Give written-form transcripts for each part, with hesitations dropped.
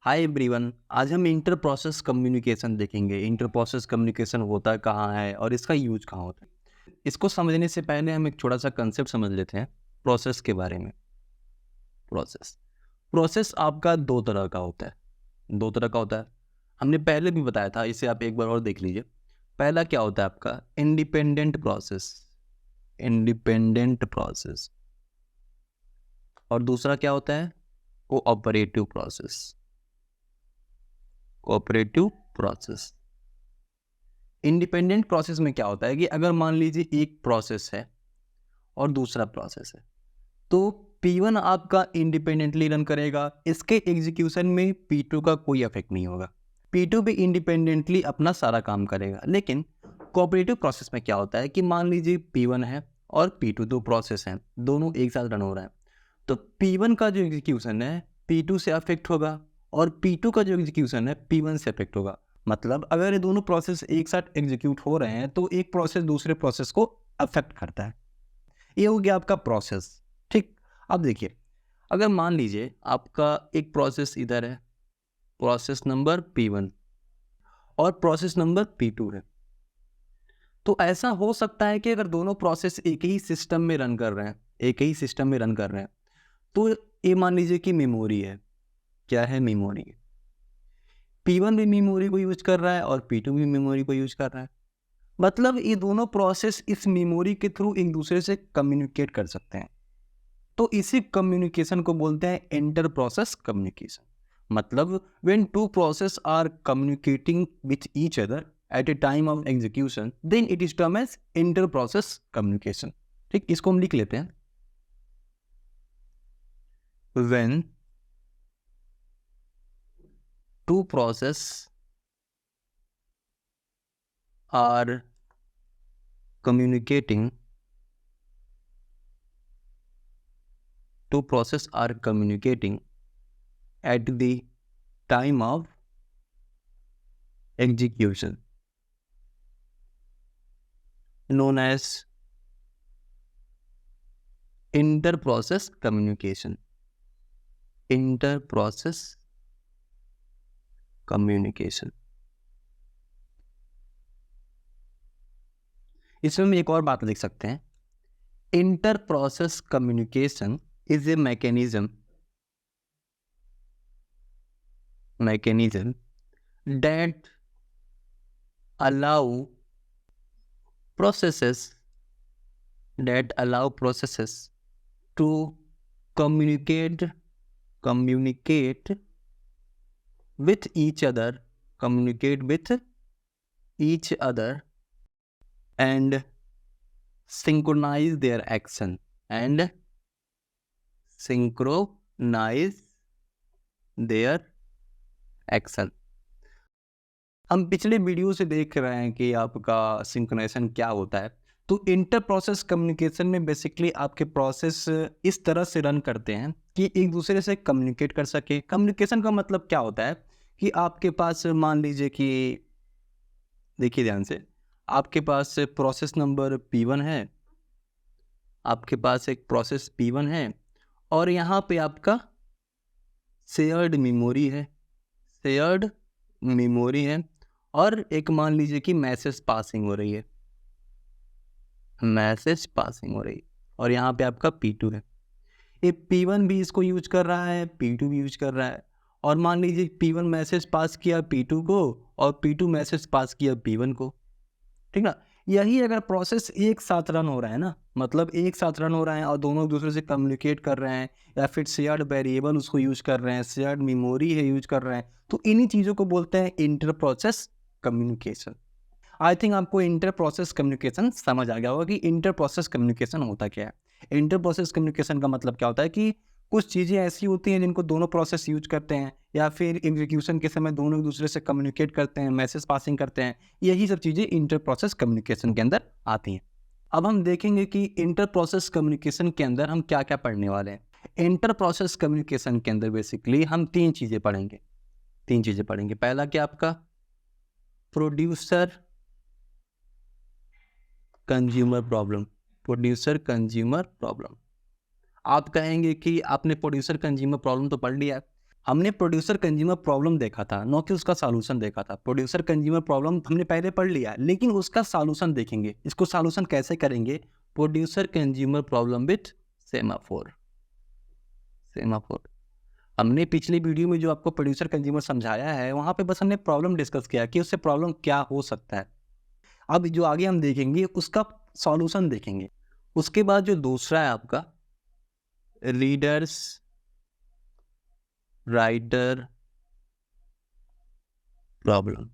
Hi everyone, आज हम inter process communication देखेंगे। इंटर प्रोसेस कम्युनिकेशन होता कहाँ है और इसका यूज कहाँ होता है। इसको समझने से पहले हम एक छोटा सा कंसेप्ट समझ लेते हैं प्रोसेस के बारे में। प्रोसेस प्रोसेस आपका दो तरह का होता है। दो तरह का होता है, हमने पहले भी बताया था, इसे आप एक बार और देख लीजिए। पहला क्या होता है आपका इंडिपेंडेंट प्रोसेस, इंडिपेंडेंट प्रोसेस। और दूसरा क्या होता है cooperative process, cooperative process. Independent process में क्या होता है कि अगर मान लीजिए एक प्रोसेस है और दूसरा प्रोसेस है, तो P1 आपका इंडिपेंडेंटली रन करेगा, इसके एग्जीक्यूशन में P2 का कोई इफेक्ट नहीं होगा। P2 भी इंडिपेंडेंटली अपना सारा काम करेगा। लेकिन कोऑपरेटिव प्रोसेस में क्या होता है कि मान लीजिए P1 है और P2 दो प्रोसेस हैं, दोनों एक साथ रन हो रहा है, तो P1 का जो एग्जीक्यूशन है P2 से अफेक्ट होगा और P2 का जो एग्जीक्यूशन है P1 से अफेक्ट होगा। मतलब अगर ये दोनों प्रोसेस एक साथ एग्जीक्यूट हो रहे हैं तो एक प्रोसेस दूसरे प्रोसेस को अफेक्ट करता है। ये हो गया आपका प्रोसेस। ठीक, अब देखिए, अगर मान लीजिए आपका एक प्रोसेस इधर है, प्रोसेस नंबर P1 और प्रोसेस नंबर P2 है, तो ऐसा हो सकता है कि अगर दोनों प्रोसेस एक ही सिस्टम में रन कर रहे हैं, एक ही सिस्टम में रन कर रहे हैं, तो ये मान लीजिए कि मेमोरी है। क्या है? मेमोरी। P1 भी मेमोरी को यूज कर रहा है और P2 भी मेमोरी को यूज कर रहा है। मतलब ये दोनों प्रोसेस इस मेमोरी के थ्रू एक दूसरे से कम्युनिकेट कर सकते हैं। तो इसी कम्युनिकेशन को बोलते हैं इंटर प्रोसेस कम्युनिकेशन। मतलब when two process are communicating with each other at a time of execution, then it is term as inter process communication. ठीक, इसको हम लिख लेते हैं। When two process are communicating, two process are communicating at the time of execution, known as inter-process communication. Inter-process communication. इसमें हम एक और बात लिख सकते हैं। Inter-process communication is a mechanism that allow processes to communicate with each other, and synchronize their action and synchronize their action। हम पिछले वीडियो से देख रहे हैं कि आपका सिंक्रोनाइजेशन क्या होता है। तो इंटर प्रोसेस कम्युनिकेशन में बेसिकली आपके प्रोसेस इस तरह से रन करते हैं कि एक दूसरे से कम्युनिकेट कर सके। कम्युनिकेशन का मतलब क्या होता है कि आपके पास मान लीजिए कि, देखिए ध्यान से, आपके पास प्रोसेस नंबर P1 है, आपके पास एक प्रोसेस P1 है और यहाँ पे आपका शेयर्ड मेमोरी है और एक मान लीजिए कि मैसेज पासिंग हो रही है, और यहाँ पे आपका P2 है। ये P1 भी इसको यूज कर रहा है, P2 भी यूज कर रहा है। और मान लीजिए P1 मैसेज पास किया P2 को और P2 मैसेज पास किया P1 को। ठीक ना? यही अगर प्रोसेस एक साथ रन हो रहा है ना, मतलब एक साथ रन हो रहा है और दोनों एक दूसरे से कम्युनिकेट कर रहे हैं या फिर शेयर्ड वेरिएबल उसको यूज कर रहे हैं, शेयर्ड मेमोरी है यूज कर रहे हैं, तो इन्हीं चीज़ों को बोलते हैं inter process communication. I think आपको इंटर प्रोसेस कम्युनिकेशन समझ आ गया होगा कि इंटर प्रोसेस कम्युनिकेशन होता क्या है। इंटर प्रोसेस कम्युनिकेशन का मतलब क्या होता है कि कुछ चीज़ें ऐसी होती हैं जिनको दोनों प्रोसेस यूज करते हैं या फिर एग्जीक्यूशन के समय दोनों एक दूसरे से कम्युनिकेट करते हैं, मैसेज पासिंग करते हैं। यही सब चीज़ें इंटर प्रोसेस कम्युनिकेशन के अंदर आती हैं। अब हम देखेंगे कि इंटर प्रोसेस कम्युनिकेशन के अंदर हम क्या क्या पढ़ने वाले हैं। इंटर प्रोसेस कम्युनिकेशन के अंदर बेसिकली हम तीन चीज़ें पढ़ेंगे। पहला क्या आपका प्रोड्यूसर कंज्यूमर प्रॉब्लम। आप कहेंगे कि आपने प्रोड्यूसर कंज्यूमर प्रॉब्लम तो पढ़ लिया, हमने प्रोड्यूसर कंज्यूमर प्रॉब्लम देखा था, ना कि उसका सॉल्यूशन देखा था। प्रोड्यूसर कंज्यूमर प्रॉब्लम हमने पहले पढ़ लिया, लेकिन उसका सॉल्यूशन देखेंगे। इसको सॉल्यूशन कैसे करेंगे? Producer consumer problem with semaphore. हमने पिछली वीडियो में जो आपको प्रोड्यूसर कंज्यूमर समझाया है, वहाँ पे बस हमने प्रॉब्लम डिस्कस किया कि उससे प्रॉब्लम क्या हो सकता है। अब जो आगे हम देखेंगे उसका सॉल्यूशन देखेंगे। उसके बाद जो दूसरा है आपका रीडर्स राइटर प्रॉब्लम।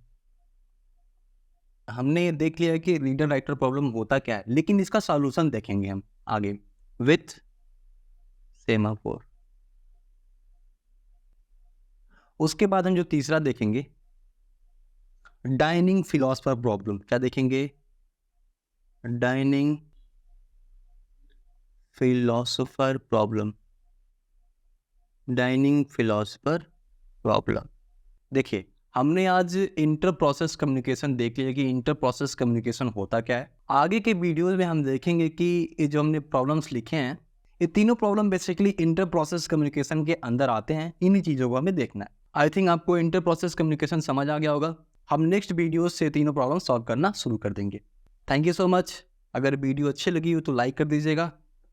हमने ये देख लिया है कि रीडर राइटर प्रॉब्लम होता क्या है, लेकिन इसका सॉल्यूशन देखेंगे हम आगे विथ सेमाफोर। उसके बाद हम जो तीसरा देखेंगे डाइनिंग फिलोसफर प्रॉब्लम। क्या देखेंगे? Dining philosopher problem. Dining philosopher problem. देखिए, हमने आज इंटर प्रोसेस कम्युनिकेशन देख लिया कि इंटर प्रोसेस कम्युनिकेशन होता क्या है। आगे के वीडियोस में हम देखेंगे कि ये जो हमने प्रॉब्लम्स लिखे हैं, ये तीनों problem basically inter process communication के अंदर आते हैं। इन्हीं चीज़ों को हमें देखना है। आई थिंक आपको इंटर प्रोसेस कम्युनिकेशन समझ आ गया होगा। हम नेक्स्ट वीडियो से तीनों प्रॉब्लम सॉल्व करना शुरू कर देंगे। Thank you so much. अगर वीडियो अच्छी लगी हो तो लाइक कर दीजिएगा।